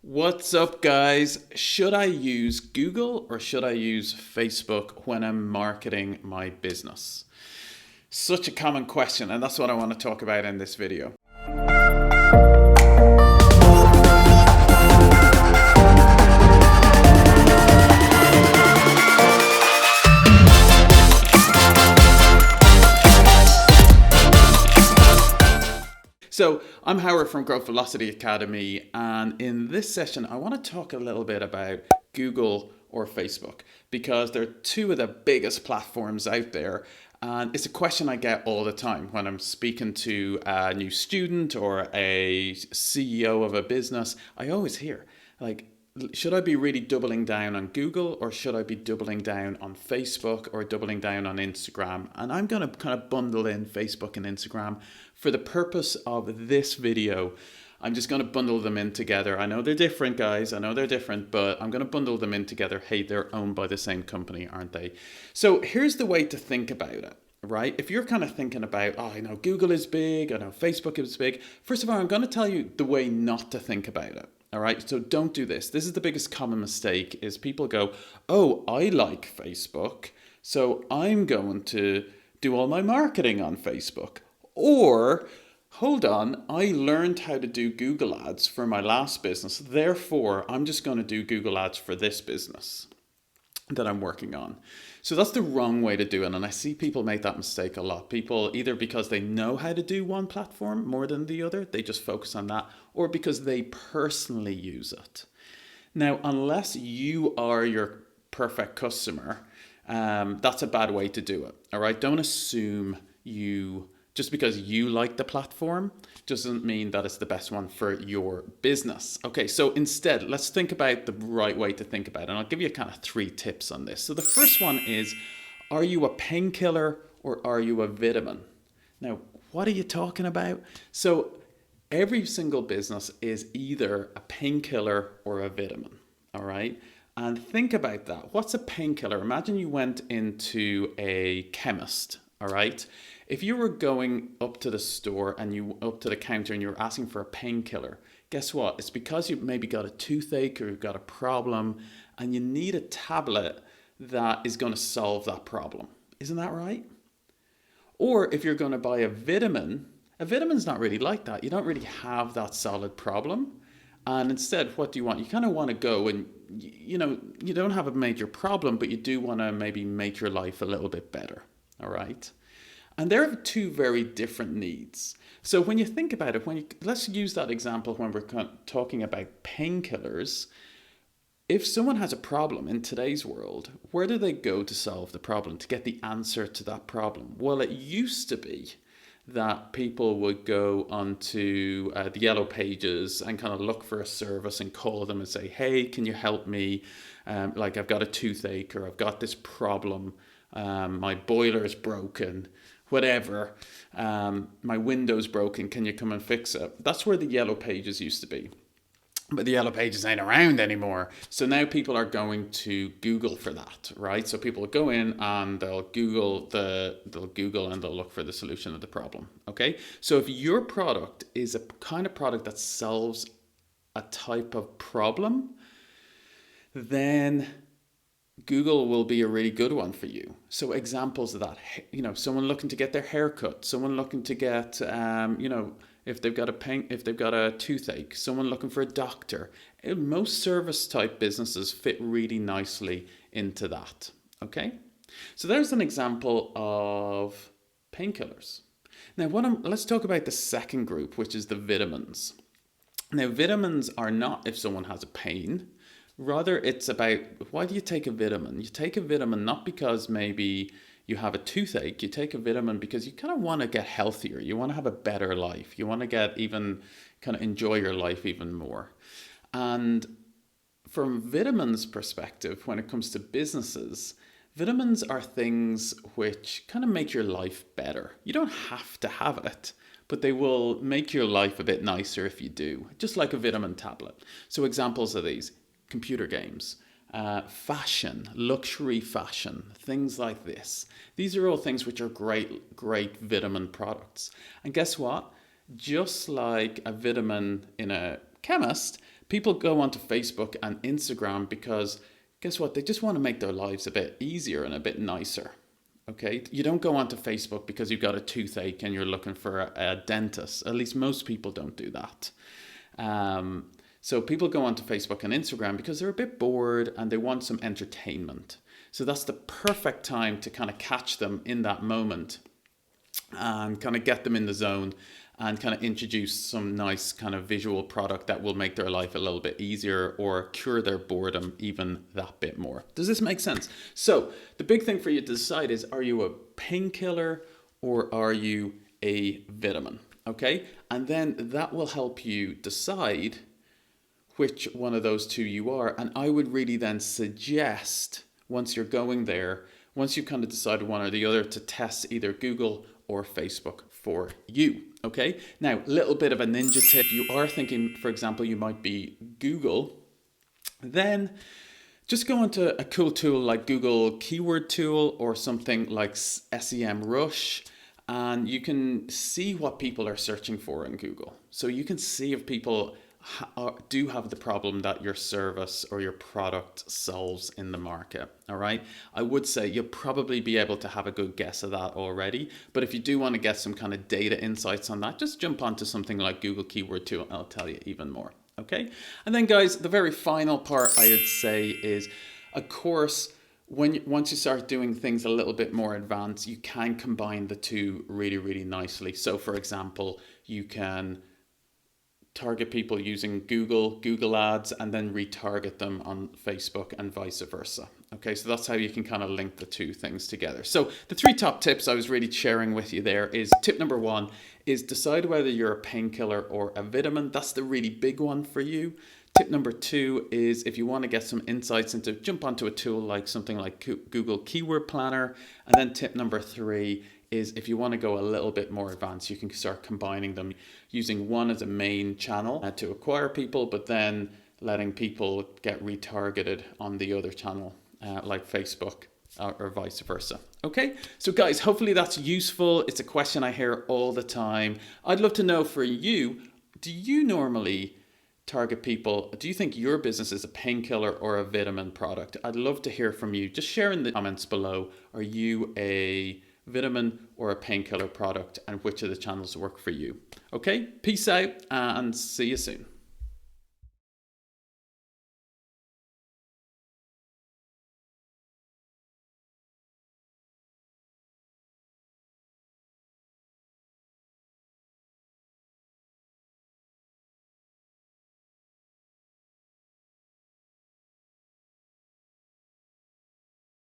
What's up, guys? Should I use Google or should I use Facebook when I'm marketing my business? Such a common question, and that's what I want to talk about in this video. So I'm Howard from Growth Velocity Academy, and in this session I want to talk a little bit about Google or Facebook because they're two of the biggest platforms out there, and it's a question I get all the time when I'm speaking to a new student or a CEO of a business. I always hear, like, should I be really doubling down on Google or should I be doubling down on Facebook or doubling down on Instagram? And I'm going to kind of bundle in Facebook and Instagram for the purpose of this video. I'm just going to bundle them in together. I know they're different, guys. I know they're different, but I'm going to bundle them in together. Hey, they're owned by the same company, aren't they? So here's the way to think about it. Right? If you're kind of thinking about, I know Google is big, I know Facebook is big. First of all, I'm going to tell you the way not to think about it. All right. So don't do this. This is the biggest common mistake is people go, oh, I like Facebook, so I'm going to do all my marketing on Facebook. Or, hold on, I learned how to do Google ads for my last business. Therefore, I'm just going to do Google ads for this business that I'm working on. So that's the wrong way to do it. And I see people make that mistake a lot. People, either because they know how to do one platform more than the other, they just focus on that, or because they personally use it. Now, unless you are your perfect customer, that's a bad way to do it. All right. Don't assume just because you like the platform doesn't mean that it's the best one for your business. Okay, so instead, let's think about the right way to think about it. And I'll give you kind of 3 tips on this. So the first one is, are you a painkiller or are you a vitamin? Now, what are you talking about? So every single business is either a painkiller or a vitamin, all right? And think about that. What's a painkiller? Imagine you went into a chemist, all right? If you were going up to the store and you up to the counter and you were asking for a painkiller, guess what? It's because you've maybe got a toothache or you've got a problem and you need a tablet that is going to solve that problem. Isn't that right? Or if you're going to buy a vitamin's not really like that. You don't really have that solid problem. And instead, what do you want? You kind of want to go and, you don't have a major problem, but you do want to maybe make your life a little bit better. All right? And they're 2 very different needs. So when you think about it, let's use that example when we're talking about painkillers. If someone has a problem in today's world, where do they go to solve the problem, to get the answer to that problem? Well, it used to be that people would go onto the yellow pages and kind of look for a service and call them and say, hey, can you help me? Like I've got a toothache or I've got this problem. My boiler is broken. Whatever, my window's broken, can you come and fix it? That's where the yellow pages used to be. But the yellow pages ain't around anymore. So now people are going to Google for that, right? So people will go in and they'll Google and they'll look for the solution of the problem, okay? So if your product is a kind of product that solves a type of problem, then Google will be a really good one for you. So examples of that, someone looking to get their hair cut, someone looking to get, if they've got a toothache, someone looking for a doctor. Most service type businesses fit really nicely into that. Okay, so there's an example of painkillers. Now, let's talk about the second group, which is the vitamins. Now, vitamins are not if someone has a pain. Rather, it's about, why do you take a vitamin? You take a vitamin not because maybe you have a toothache. You take a vitamin because you kind of want to get healthier. You want to have a better life. You want to get even kind of enjoy your life even more. And from vitamins perspective, when it comes to businesses, vitamins are things which kind of make your life better. You don't have to have it, but they will make your life a bit nicer if you do, just like a vitamin tablet. So examples of these: computer games, fashion, luxury fashion, things like this. These are all things which are great vitamin products. And guess what? Just like a vitamin in a chemist, People go onto Facebook and Instagram because guess what? They just want to make their lives a bit easier and a bit nicer. Okay, you don't go onto Facebook because you've got a toothache and you're looking for a dentist. At least most people don't do that. So people go onto Facebook and Instagram because they're a bit bored and they want some entertainment. So that's the perfect time to kind of catch them in that moment and kind of get them in the zone and kind of introduce some nice kind of visual product that will make their life a little bit easier or cure their boredom even that bit more. Does this make sense? So the big thing for you to decide is, are you a painkiller or are you a vitamin? Okay, and then that will help you decide which one of those two you are. And I would really then suggest, once you're going there, once you've kind of decided one or the other, to test either Google or Facebook for you. Okay, now a little bit of a ninja tip. You are thinking, for example, you might be Google, then just go into a cool tool like Google Keyword Tool or something like SEMrush, and you can see what people are searching for in Google. So you can see if people do have the problem that your service or your product solves in the market. All right, I would say you'll probably be able to have a good guess of that already, but if you do want to get some kind of data insights on that, just jump onto something like Google Keyword Tool and I'll tell you even more. Okay, and then guys, the very final part I would say is, of course, once you start doing things a little bit more advanced, you can combine the two really nicely. So for example, you can target people using Google ads and then retarget them on Facebook and vice versa. Okay, so that's how you can kind of link the two things together. So the 3 top tips I was really sharing with you there is, tip number 1 is decide whether you're a painkiller or a vitamin. That's the really big one for you. Tip number 2 is, if you want to get some insights into, jump onto a tool like something like Google Keyword Planner. And then tip number 3 is, if you want to go a little bit more advanced, you can start combining them, using one as a main channel to acquire people, but then letting people get retargeted on the other channel, like Facebook or vice versa. Okay, so guys, hopefully that's useful. It's a question I hear all the time. I'd love to know for you, do you normally target people? Do you think your business is a painkiller or a vitamin product? I'd love to hear from you. Just share in the comments below. Are you a vitamin or a painkiller product, and which of the channels work for you? Okay, peace out and see you soon.